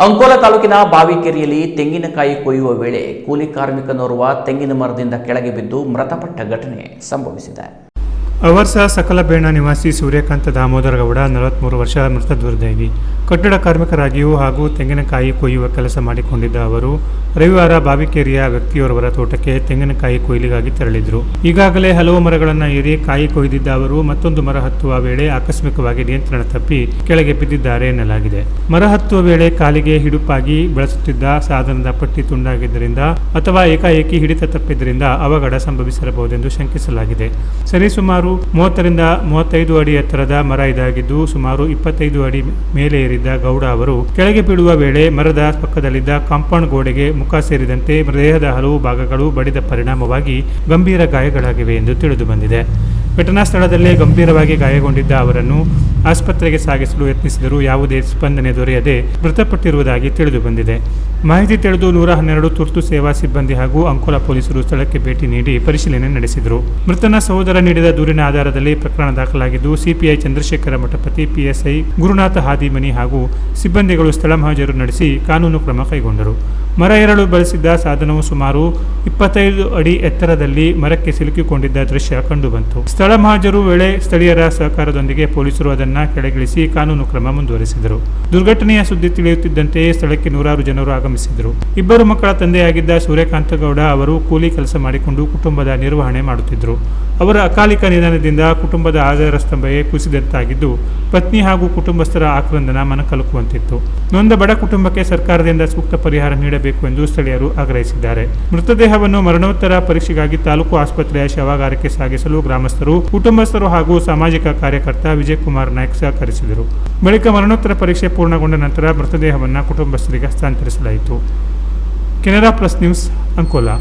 ಅಂಕೋಲಾ ತಾಲೂಕಿನ ಬಾವಿಕೆರೆಯಲ್ಲಿ ತೆಂಗಿನಕಾಯಿ ಕೊಯ್ಯುವ ವೇಳೆ ಕೂಲಿ ಕಾರ್ಮಿಕನೋರ್ವ ತೆಂಗಿನ ಮರದಿಂದ ಕೆಳಗೆ ಬಿದ್ದು ಮೃತಪಟ್ಟ ಘಟನೆ ಸಂಭವಿಸಿದೆ. ಅವರ್ಸ ಸಕಲಬೇಣ ನಿವಾಸಿ ಸೂರ್ಯಕಾಂತ ದಾಮೋದರ ಗೌಡ 43 ವರ್ಷ ಮೃತ ದುರ್ದೈವಿ. ಕಟ್ಟಡ ಕಾರ್ಮಿಕರಾಗಿಯೂ ಹಾಗೂ ತೆಂಗಿನಕಾಯಿ ಕೊಯ್ಯುವ ಕೆಲಸ ಮಾಡಿಕೊಂಡಿದ್ದ ಅವರು ರವಿವಾರ ಬಾವಿಕೆರೆಯ ವ್ಯಕ್ತಿಯೋರ್ವರ ತೋಟಕ್ಕೆ ತೆಂಗಿನಕಾಯಿ ಕೊಯ್ಲಿಗಾಗಿ ತೆರಳಿದ್ರು. ಈಗಾಗಲೇ ಹಲವು ಮರಗಳನ್ನು ಏರಿ ಕಾಯಿ ಕೊಯ್ದಿದ್ದ ಅವರು ಮತ್ತೊಂದು ಮರ ಹತ್ತುವ ವೇಳೆ ಆಕಸ್ಮಿಕವಾಗಿ ನಿಯಂತ್ರಣ ತಪ್ಪಿ ಕೆಳಗೆ ಬಿದ್ದಿದ್ದಾರೆ ಎನ್ನಲಾಗಿದೆ. ಮರ ಹತ್ತುವ ವೇಳೆ ಕಾಲಿಗೆ ಹಿಡುಪಾಗಿ ಬಳಸುತ್ತಿದ್ದ ಸಾಧನದ ಪಟ್ಟಿ ತುಂಡಾಗಿದ್ದರಿಂದ ಅಥವಾ ಏಕಾಏಕಿ ಹಿಡಿತ ತಪ್ಪಿದ್ದರಿಂದ ಅವಘಡ ಸಂಭವಿಸಿರಬಹುದೆಂದು ಶಂಕಿಸಲಾಗಿದೆ. ಸರಿಸುಮಾರು 30ರಿಂದ 35 ಅಡಿ ಎತ್ತರದ ಮರ ಇದಾಗಿದ್ದು ಸುಮಾರು 25 ಅಡಿ ಮೇಲೆ ಏರಿದ್ದ ಗೌಡ ಅವರು ಕೆಳಗೆ ಬೀಳುವ ವೇಳೆ ಮರದ ಪಕ್ಕದಲ್ಲಿದ್ದ ಕಾಂಪೌಂಡ್ ಗೋಡೆಗೆ ಮುಖ ಸೇರಿದಂತೆ ದೇಹದ ಹಲವು ಭಾಗಗಳು ಬಡಿದ ಪರಿಣಾಮವಾಗಿ ಗಂಭೀರ ಗಾಯಗಳಾಗಿವೆ ಎಂದು ತಿಳಿದು ಬಂದಿದೆ. ಘಟನಾ ಸ್ಥಳದಲ್ಲೇ ಗಂಭೀರವಾಗಿ ಗಾಯಗೊಂಡಿದ್ದ ಅವರನ್ನು ಆಸ್ಪತ್ರೆಗೆ ಸಾಗಿಸಲು ಯತ್ನಿಸಿದರೂ ಯಾವುದೇ ಸ್ಪಂದನೆ ದೊರೆಯದೆ ಮೃತಪಟ್ಟಿರುವುದಾಗಿ ತಿಳಿದು ಬಂದಿದೆ. ಮಾಹಿತಿ ತಿಳಿದು 112 ತುರ್ತು ಸೇವಾ ಸಿಬ್ಬಂದಿ ಹಾಗೂ ಅಂಕೋಲಾ ಪೊಲೀಸರು ಸ್ಥಳಕ್ಕೆ ಭೇಟಿ ನೀಡಿ ಪರಿಶೀಲನೆ ನಡೆಸಿದರು. ಮೃತನ ಸಹೋದರ ನೀಡಿದ ದೂರಿನ ಆಧಾರದಲ್ಲಿ ಪ್ರಕರಣ ದಾಖಲಾಗಿದ್ದು ಸಿಪಿಐ ಚಂದ್ರಶೇಖರ ಮಠಪತಿ, ಪಿಎಸ್ಐ ಗುರುನಾಥ ಹಾದಿಮನಿ ಹಾಗೂ ಸಿಬ್ಬಂದಿಗಳು ಸ್ಥಳ ಮಹಜರು ನಡೆಸಿ ಕಾನೂನು ಕ್ರಮ ಕೈಗೊಂಡರು. ಮರ ಏರಲು ಬಳಸಿದ್ದ ಸಾಧನವು ಸುಮಾರು 25 ಅಡಿ ಎತ್ತರದಲ್ಲಿ ಮರಕ್ಕೆ ಸಿಲುಕಿಕೊಂಡಿದ್ದ ದೃಶ್ಯ ಕಂಡುಬಂತು. ಸ್ಥಳ ಮಹಜರು ವೇಳೆ ಸ್ಥಳೀಯರ ಸಹಕಾರದೊಂದಿಗೆ ಪೊಲೀಸರು ಅದನ್ನು ಕೆಳಗಿಳಿಸಿ ಕಾನೂನು ಕ್ರಮ ಮುಂದುವರೆಸಿದರು. ದುರ್ಘಟನೆಯ ಸುದ್ದಿ ತಿಳಿಯುತ್ತಿದ್ದಂತೆಯೇ ಸ್ಥಳಕ್ಕೆ ನೂರಾರು ಜನರು ಆಗಮಿಸಿದರು. ಇಬ್ಬರು ಮಕ್ಕಳ ತಂದೆಯಾಗಿದ್ದ ಸೂರ್ಯಕಾಂತ ಗೌಡ ಅವರು ಕೂಲಿ ಕೆಲಸ ಮಾಡಿಕೊಂಡು ಕುಟುಂಬದ ನಿರ್ವಹಣೆ ಮಾಡುತ್ತಿದ್ದರು. ಅವರ ಅಕಾಲಿಕ ನಿಧನದಿಂದ ಕುಟುಂಬದ ಆಧಾರ ಸ್ತಂಭವೇ ಕುಸಿದಂತಾಗಿದ್ದು ಪತ್ನಿ ಹಾಗೂ ಕುಟುಂಬಸ್ಥರ ಆಕ್ರಂದನ ಮನಕಲುಕುವಂತಿತ್ತು. ನೊಂದ ಬಡ ಕುಟುಂಬಕ್ಕೆ ಸರ್ಕಾರದಿಂದ ಸೂಕ್ತ ಪರಿಹಾರ ನೀಡಬೇಕು ಎಂದು ಸ್ಥಳೀಯರು ಆಗ್ರಹಿಸಿದ್ದಾರೆ. ಮೃತದೇಹವನ್ನು ಮರಣೋತ್ತರ ಪರೀಕ್ಷೆಗಾಗಿ ತಾಲೂಕು ಆಸ್ಪತ್ರೆಯ ಶವಾಗಾರಕ್ಕೆ ಸಾಗಿಸಲು ಗ್ರಾಮಸ್ಥರು, ಕುಟುಂಬಸ್ಥರು ಹಾಗೂ ಸಾಮಾಜಿಕ ಕಾರ್ಯಕರ್ತ ವಿಜಯಕುಮಾರ್ ನಾಯ್ಕ ಸಹಕರಿಸಿದರು. ಬಳಿಕ ಮರಣೋತ್ತರ ಪರೀಕ್ಷೆ ಪೂರ್ಣಗೊಂಡ ನಂತರ ಮೃತದೇಹವನ್ನು ಕುಟುಂಬಸ್ಥರಿಗೆ ಹಸ್ತಾಂತರಿಸಲಾಯಿತು. Canara plus news, Ankola.